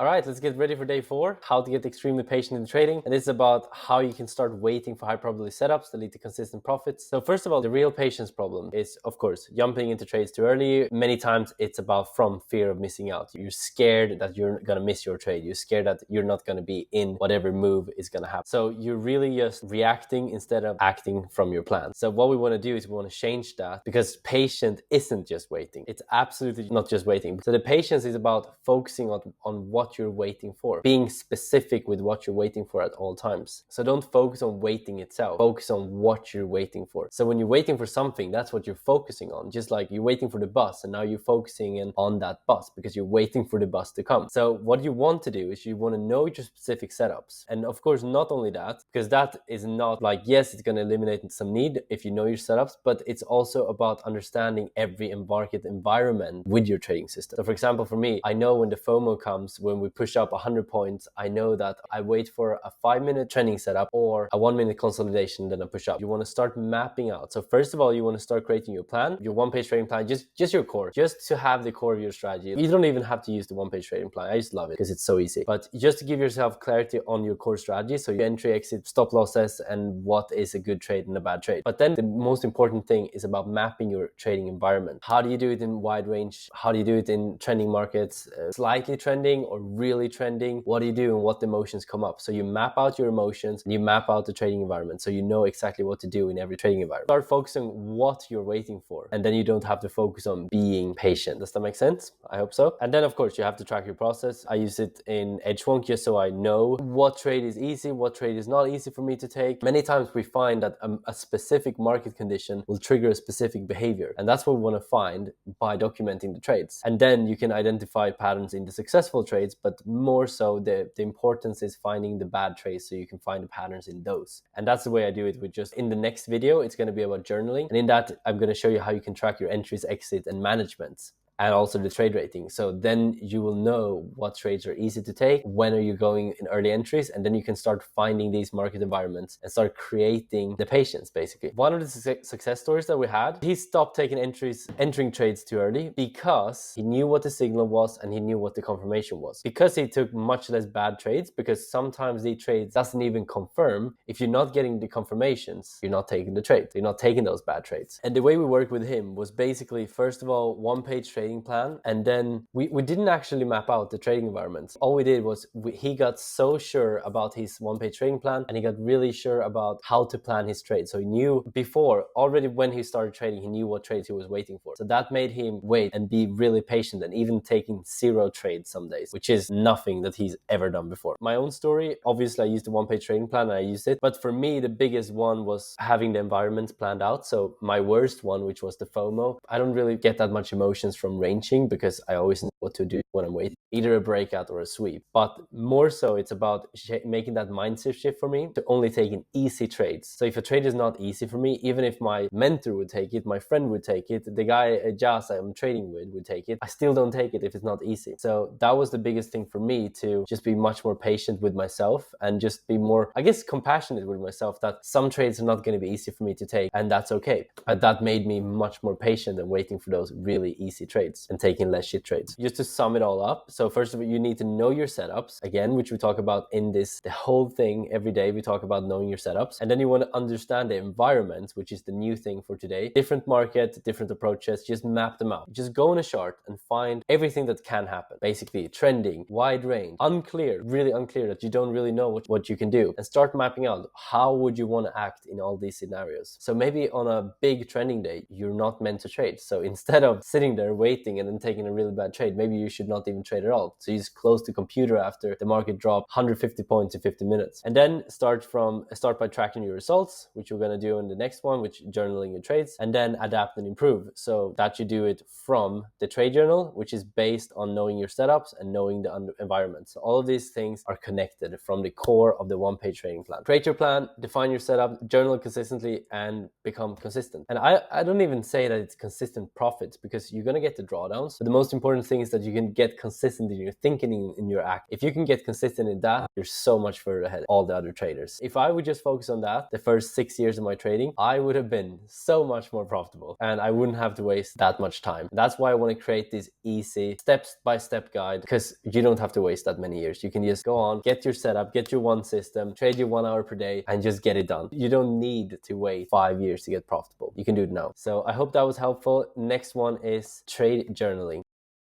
All right, let's get ready for day 4, how to get extremely patient in trading. And this is about how you can start waiting for high probability setups that lead to consistent profits. So first of all, the real patience problem is, of course, jumping into trades too early. Many times it's about from fear of missing out. You're scared that you're going to miss your trade. You're scared that you're not going to be in whatever move is going to happen. So you're really just reacting instead of acting from your plan. So what we want to do is we want to change that, because patient isn't just waiting. It's absolutely not just waiting. So the patience is about focusing on what you're waiting for, being specific with what you're waiting for at all times. So don't focus on waiting itself, focus on what you're waiting for. So when you're waiting for something, that's what you're focusing on. Just like you're waiting for the bus, and now you're focusing on that bus because you're waiting for the bus to come. So what you want to do is you want to know your specific setups. And of course, not only that, because that is not like, yes, it's going to eliminate some need if you know your setups, but it's also about understanding every market environment with your trading system. So for example, for me, I know when the FOMO comes, when we push up 100 points, I know that I wait for a 5-minute trending setup or a 1-minute consolidation, then I push up. You want to start mapping out. So first of all, you want to start creating your plan, your one-page trading plan, just your core, just to have the core of your strategy. You don't even have to use the one-page trading plan. I just love it because it's so easy. But just to give yourself clarity on your core strategy, so your entry, exit, stop losses, and what is a good trade and a bad trade. But then the most important thing is about mapping your trading environment. How do you do it in wide range? How do you do it in trending markets, slightly trending or really trending? What do you do and what emotions come up? So you map out your emotions and you map out the trading environment, so you know exactly what to do in every trading environment. Start focusing on what you're waiting for, and then you don't have to focus on being patient. Does that make sense? I hope so. And then of course you have to track your process. I use it in H1 just so I know what trade is easy, what trade is not easy for me to take. Many times we find that a specific market condition will trigger a specific behavior, and that's what we want to find by documenting the trades. And then you can identify patterns in the successful trades, but more so the importance is finding the bad trades so you can find the patterns in those. And that's the way I do it. With just in the next video, it's going to be about journaling, and in that I'm going to show you how you can track your entries, exit, and management, and also the trade rating. So then you will know what trades are easy to take, when are you going in early entries, and then you can start finding these market environments and start creating the patience, basically. One of the success stories that we had, he stopped entering trades too early because he knew what the signal was and he knew what the confirmation was. Because he took much less bad trades, because sometimes the trades doesn't even confirm. If you're not getting the confirmations, you're not taking the trade. You're not taking those bad trades. And the way we worked with him was basically, first of all, one-page trading plan, and then we didn't actually map out the trading environments. All we did was he got so sure about his one-page trading plan, and he got really sure about how to plan his trade. So he knew before, already when he started trading, he knew what trades he was waiting for. So that made him wait and be really patient, and even taking 0 trades some days, which is nothing that he's ever done before. My own story, obviously I used the one-page trading plan and I used it, but for me the biggest one was having the environment planned out. So my worst one, which was the FOMO, I don't really get that much emotions from ranging because I always know what to do when I'm waiting, either a breakout or a sweep. But more so it's about making that mindset shift for me to only taking easy trades. So if a trade is not easy for me, even if my mentor would take it, my friend would take it, the guy Jas I'm trading with would take it, I still don't take it if it's not easy. So that was the biggest thing for me, to just be much more patient with myself and just be more, I guess, compassionate with myself, that some trades are not going to be easy for me to take, and that's okay. But that made me much more patient and waiting for those really easy trades and taking less shit trades. Just to sum it all up, so first of all, you need to know your setups, again, which we talk about in this, the whole thing every day we talk about knowing your setups. And then you want to understand the environment, which is the new thing for today. Different market, different approaches, just map them out. Just go on a chart and find everything that can happen, basically trending, wide range, unclear, really unclear, that you don't really know what you can do, and start mapping out how would you want to act in all these scenarios. So maybe on a big trending day you're not meant to trade, so instead of sitting there waiting and then taking a really bad trade, maybe you should not even trade at all. So you just close the computer after the market dropped 150 points in 50 minutes, and then start by tracking your results, which we're going to do in the next one, which journaling your trades, and then adapt and improve. So that you do it from the trade journal, which is based on knowing your setups and knowing the environment. So all of these things are connected from the core of the one-page trading plan. Create your plan, define your setup, journal consistently, and become consistent. And I don't even say that it's consistent profits, because you're going to get the drawdowns. But the most important thing is that you can get consistent in your thinking, in your act. If you can get consistent in that, you're so much further ahead of all the other traders. If I would just focus on that the first 6 years of my trading, I would have been so much more profitable and I wouldn't have to waste that much time. That's why I want to create this easy step-by-step guide, because you don't have to waste that many years. You can just go on, get your setup, get your one system, trade your 1 hour per day, and just get it done. You don't need to wait 5 years to get profitable. You can do it now. So I hope that was helpful. Next one is trade journaling.